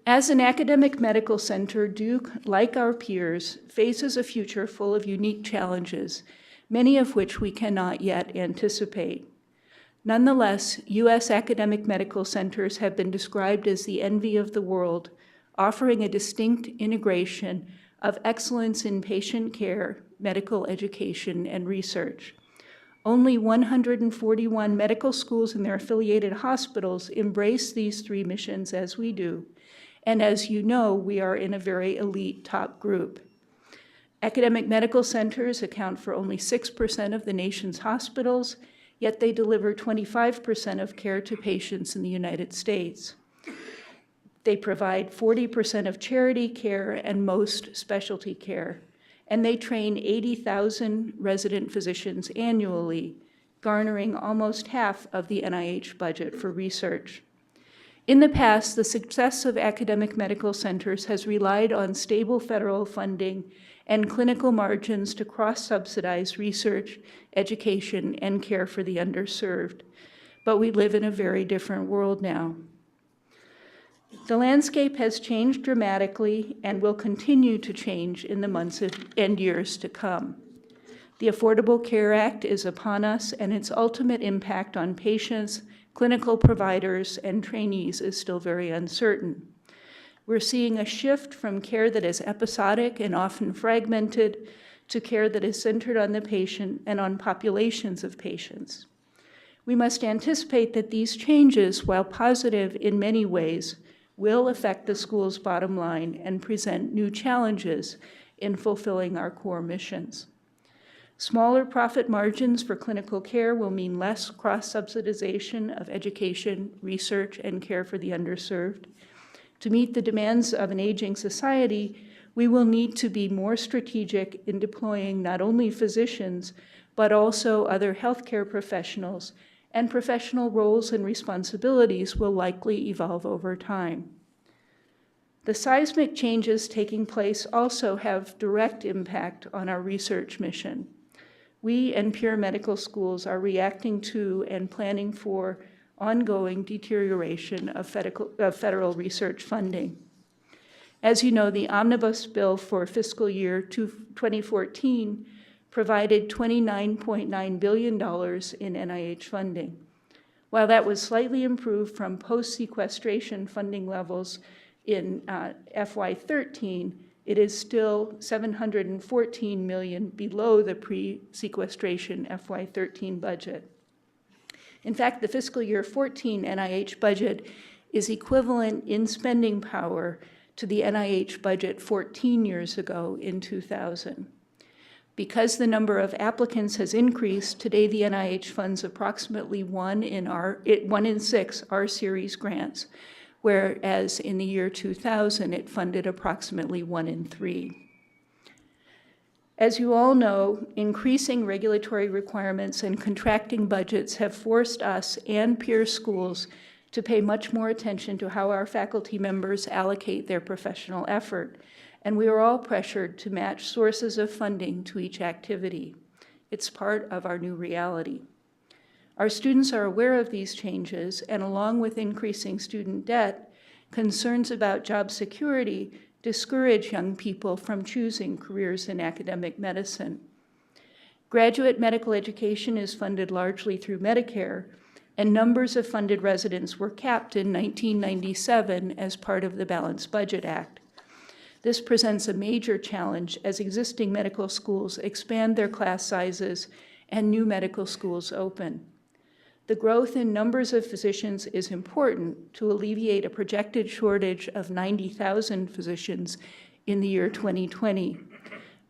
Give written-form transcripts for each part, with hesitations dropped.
As an academic medical center, Duke, like our peers, faces a future full of unique challenges, many of which we cannot yet anticipate. Nonetheless, U.S. academic medical centers have been described as the envy of the world, offering a distinct integration of excellence in patient care, medical education, and research. Only 141 medical schools and their affiliated hospitals embrace these three missions as we do. And as you know, we are in a very elite top group. Academic medical centers account for only 6% of the nation's hospitals, yet they deliver 25% of care to patients in the United States. They provide 40% of charity care and most specialty care, and they train 80,000 resident physicians annually, garnering almost half of the NIH budget for research. In the past, the success of academic medical centers has relied on stable federal funding and clinical margins to cross-subsidize research, education, and care for the underserved. But we live in a very different world now. The landscape has changed dramatically and will continue to change in the months and years to come. The Affordable Care Act is upon us, and its ultimate impact on patients, clinical providers, and trainees is still very uncertain. We're seeing a shift from care that is episodic and often fragmented to care that is centered on the patient and on populations of patients. We must anticipate that these changes, while positive in many ways, will affect the school's bottom line and present new challenges in fulfilling our core missions. Smaller profit margins for clinical care will mean less cross-subsidization of education, research, and care for the underserved. To meet the demands of an aging society, we will need to be more strategic in deploying not only physicians, but also other healthcare professionals, and professional roles and responsibilities will likely evolve over time. The seismic changes taking place also have direct impact on our research mission. We and peer medical schools are reacting to and planning for ongoing deterioration of federal research funding. As you know, the omnibus bill for fiscal year 2014 provided $29.9 billion in NIH funding. While that was slightly improved from post-sequestration funding levels in FY13, it is still $714 million below the pre-sequestration FY13 budget. In fact, the fiscal year 14 NIH budget is equivalent in spending power to the NIH budget 14 years ago in 2000. Because the number of applicants has increased, today the NIH funds approximately 1 in 6 R-series grants, whereas in the year 2000, it funded approximately 1 in 3. As you all know, increasing regulatory requirements and contracting budgets have forced us and peer schools to pay much more attention to how our faculty members allocate their professional effort, and we are all pressured to match sources of funding to each activity. It's part of our new reality. Our students are aware of these changes, and along with increasing student debt, concerns about job security discourage young people from choosing careers in academic medicine. Graduate medical education is funded largely through Medicare, and numbers of funded residents were capped in 1997 as part of the Balanced Budget Act. This presents a major challenge as existing medical schools expand their class sizes and new medical schools open. The growth in numbers of physicians is important to alleviate a projected shortage of 90,000 physicians in the year 2020.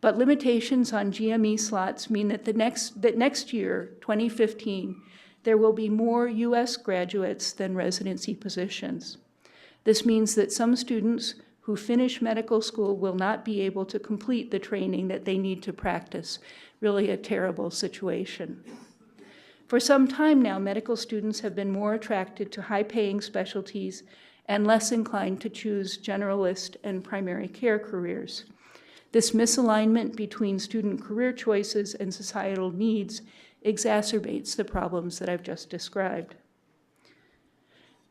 But limitations on GME slots mean that next year, 2015, there will be more U.S. graduates than residency positions. This means that some students who finish medical school will not be able to complete the training that they need to practice. Really a terrible situation. For some time now, medical students have been more attracted to high-paying specialties and less inclined to choose generalist and primary care careers. This misalignment between student career choices and societal needs exacerbates the problems that I've just described.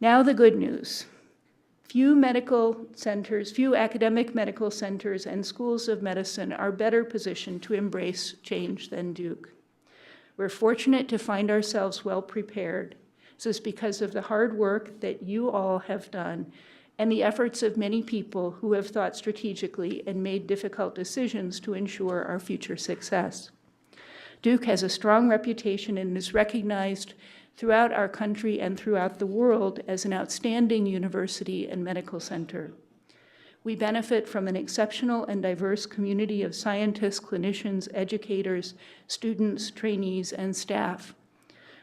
Now the good news. Few medical centers, few academic medical centers and schools of medicine are better positioned to embrace change than Duke. We're fortunate to find ourselves well prepared. This is because of the hard work that you all have done and the efforts of many people who have thought strategically and made difficult decisions to ensure our future success. Duke has a strong reputation and is recognized throughout our country and throughout the world as an outstanding university and medical center. We benefit from an exceptional and diverse community of scientists, clinicians, educators, students, trainees, and staff.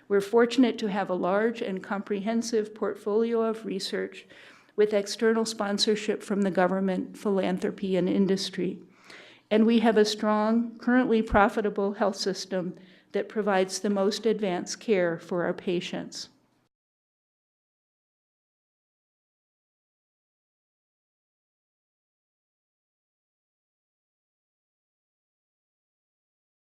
We're fortunate to have a large and comprehensive portfolio of research with external sponsorship from the government, philanthropy, and industry. And we have a strong, currently profitable health system that provides the most advanced care for our patients.